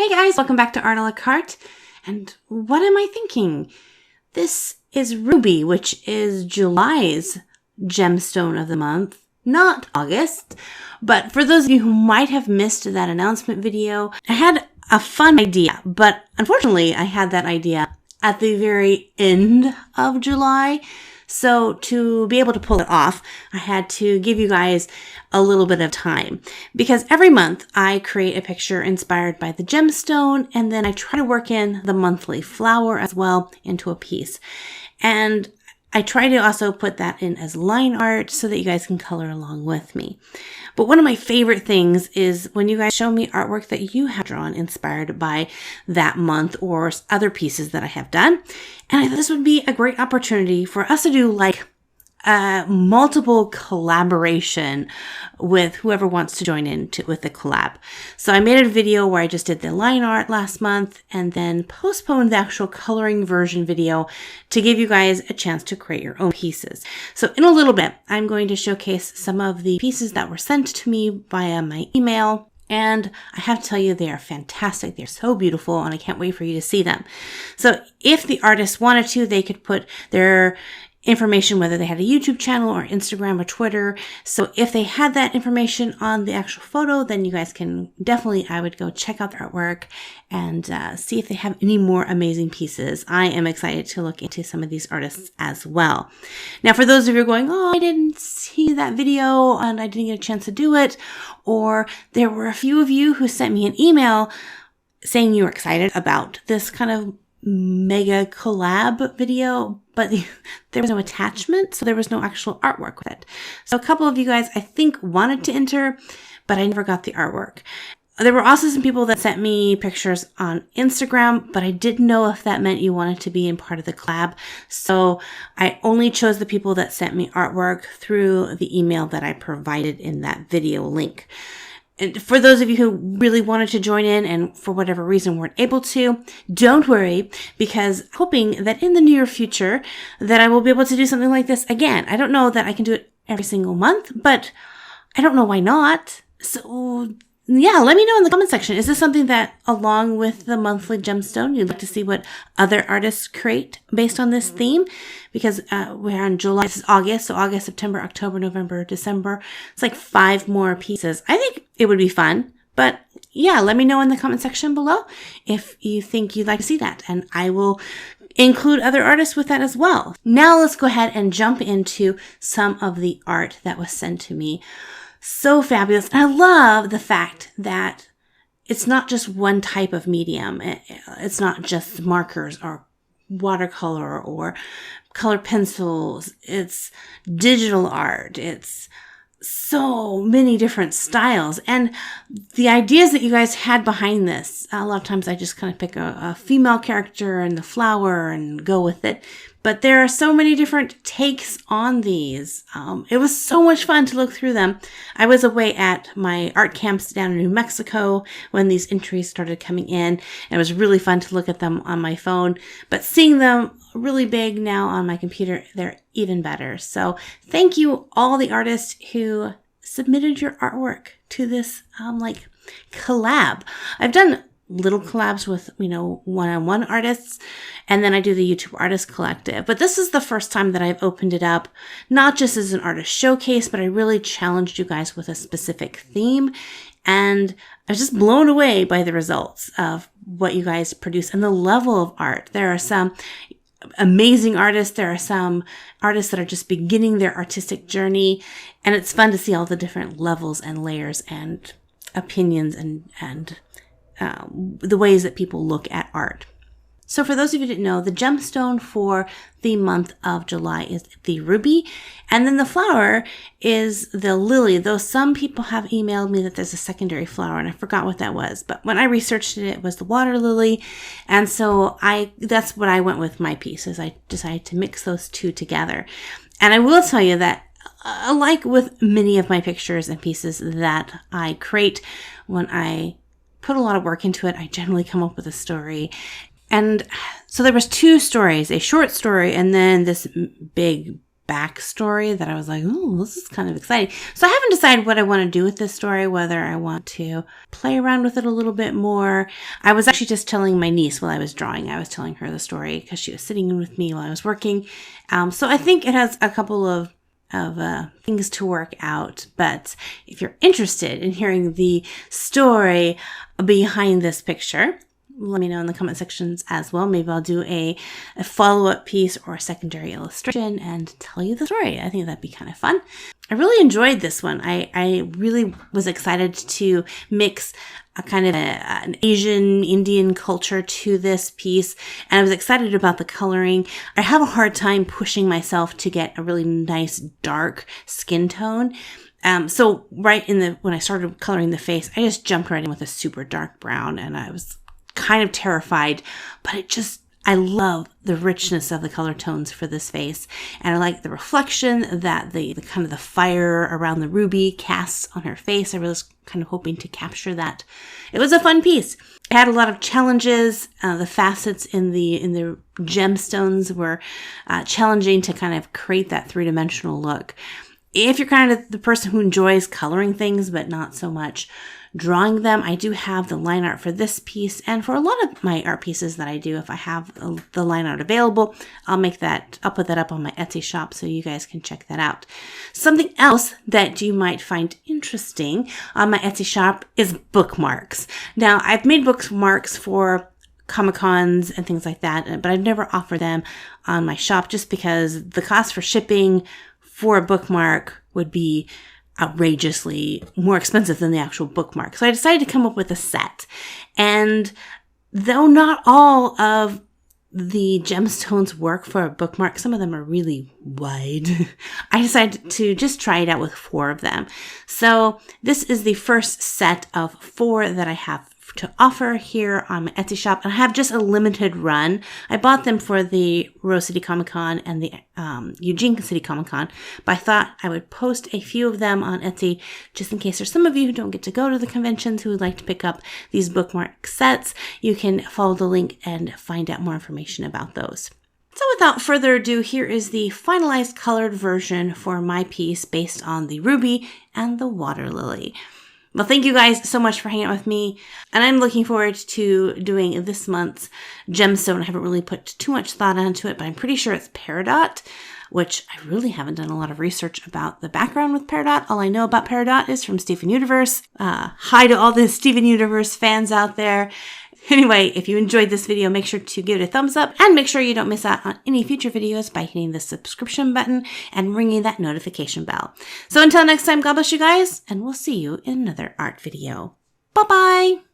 Hey guys, welcome back to Art a la Carte. And what am I thinking? This is Ruby, which is July's gemstone of the month, not August. But for those of you who might have missed that announcement video, I had a fun idea, but unfortunately I had that idea at the very end of July. So to be able to pull it off, I had to give you guys a little bit of time because every month I create a picture inspired by the gemstone, and then I try to work in the monthly flower as well into a piece. And I try to also put that in as line art so that you guys can color along with me. But one of my favorite things is when you guys show me artwork that you have drawn inspired by that month or other pieces that I have done. And I thought this would be a great opportunity for us to do like multiple collaboration with whoever wants to join in with the collab. So I made a video where I just did the line art last month and then postponed the actual coloring version video to give you guys a chance to create your own pieces. So in a little bit, I'm going to showcase some of the pieces that were sent to me via my email. And I have to tell you, they are fantastic. They're so beautiful, and I can't wait for you to see them. So if the artist wanted to, they could put their information, whether they had a YouTube channel or Instagram or Twitter. So if they had that information on the actual photo, then you guys can definitely, I would go check out their artwork and see if they have any more amazing pieces. I am excited to look into some of these artists as well. Now, for those of you going, oh, I didn't see that video and I didn't get a chance to do it, or there were a few of you who sent me an email saying you were excited about this kind of mega collab video, but there was no attachment, so there was no actual artwork with it. So a couple of you guys, I think, wanted to enter, but I never got the artwork. There were also some people that sent me pictures on Instagram, but I didn't know if that meant you wanted to be in part of the collab. So I only chose the people that sent me artwork through the email that I provided in that video link. And for those of you who really wanted to join in and for whatever reason weren't able to, don't worry, because hoping that in the near future that I will be able to do something like this again. I don't know that I can do it every single month, but I don't know why not. So yeah, let me know in the comment section. Is this something that, along with the monthly gemstone, you'd like to see what other artists create based on this theme? Because we're on July, this is August, so August, September, October, November, December. It's like 5 more pieces. I think it would be fun, but yeah, let me know in the comment section below if you think you'd like to see that, and I will include other artists with that as well. Now let's go ahead and jump into some of the art that was sent to me. So fabulous. And I love the fact that it's not just one type of medium. It's not just markers or watercolor or color pencils. It's digital art. It's so many different styles. And the ideas that you guys had behind this, a lot of times I just kind of pick a female character and the flower and go with it. But there are so many different takes on these. It was so much fun to look through them. I was away at my art camps down in New Mexico when these entries started coming in. It was really fun to look at them on my phone. But seeing them really big now on my computer, they're even better. So thank you all the artists who submitted your artwork to this collab. I've done little collabs with, one-on-one artists, and then I do the YouTube Artist Collective. But this is the first time that I've opened it up, not just as an artist showcase, but I really challenged you guys with a specific theme. And I was just blown away by the results of what you guys produce and the level of art. There are some amazing artists. There are some artists that are just beginning their artistic journey. And it's fun to see all the different levels and layers and opinions and the ways that people look at art. So for those of you who didn't know, the gemstone for the month of July is the ruby, and then the flower is the lily, though some people have emailed me that there's a secondary flower, and I forgot what that was. But when I researched it, it was the water lily, and so that's what I went with my pieces. I decided to mix those two together. And I will tell you that, like with many of my pictures and pieces that I create, when I put a lot of work into it, I generally come up with a story. And so there was 2 stories, a short story and then this big backstory that I was like, oh, this is kind of exciting. So I haven't decided what I want to do with this story, whether I want to play around with it a little bit more. I was actually just telling my niece while I was drawing, I was telling her the story because she was sitting with me while I was working. So I think it has a couple of things to work out. But if you're interested in hearing the story behind this picture, let me know in the comment sections as well. Maybe I'll do a follow-up piece or a secondary illustration and tell you the story. I think that'd be kind of fun. I really enjoyed this one. I really was excited to mix a kind of an Asian Indian culture to this piece. And I was excited about the coloring. I have a hard time pushing myself to get a really nice dark skin tone. So right when I started coloring the face, I just jumped right in with a super dark brown, and I was kind of terrified, but I love the richness of the color tones for this face. And I like the reflection that the kind of the fire around the ruby casts on her face. I was kind of hoping to capture that. It was a fun piece. It had a lot of challenges. The facets in the gemstones were challenging to kind of create that three-dimensional look. If you're kind of the person who enjoys coloring things, but not so much drawing them, I do have the line art for this piece, and for a lot of my art pieces that I do, if I have the line art available, I'll put that up on my Etsy shop so you guys can check that out. Something else that you might find interesting on my Etsy shop is bookmarks. Now, I've made bookmarks for Comic-Cons and things like that, but I've never offered them on my shop just because the cost for shipping for a bookmark would be outrageously more expensive than the actual bookmark. So I decided to come up with a set. And though not all of the gemstones work for a bookmark, some of them are really wide, I decided to just try it out with 4 of them. So this is the first set of 4 that I have to offer here on my Etsy shop, and I have just a limited run. I bought them for the Rose City Comic Con and the Eugene City Comic Con, but I thought I would post a few of them on Etsy just in case there's some of you who don't get to go to the conventions who would like to pick up these bookmark sets. You can follow the link and find out more information about those. So without further ado, here is the finalized colored version for my piece based on the ruby and the water lily. Well, thank you guys so much for hanging out with me, and I'm looking forward to doing this month's gemstone. I haven't really put too much thought into it, but I'm pretty sure it's peridot, which I really haven't done a lot of research about the background with peridot. All I know about peridot is from Steven Universe. Hi to all the Steven Universe fans out there. Anyway, if you enjoyed this video, make sure to give it a thumbs up and make sure you don't miss out on any future videos by hitting the subscription button and ringing that notification bell. So until next time, God bless you guys, and we'll see you in another art video. Bye-bye!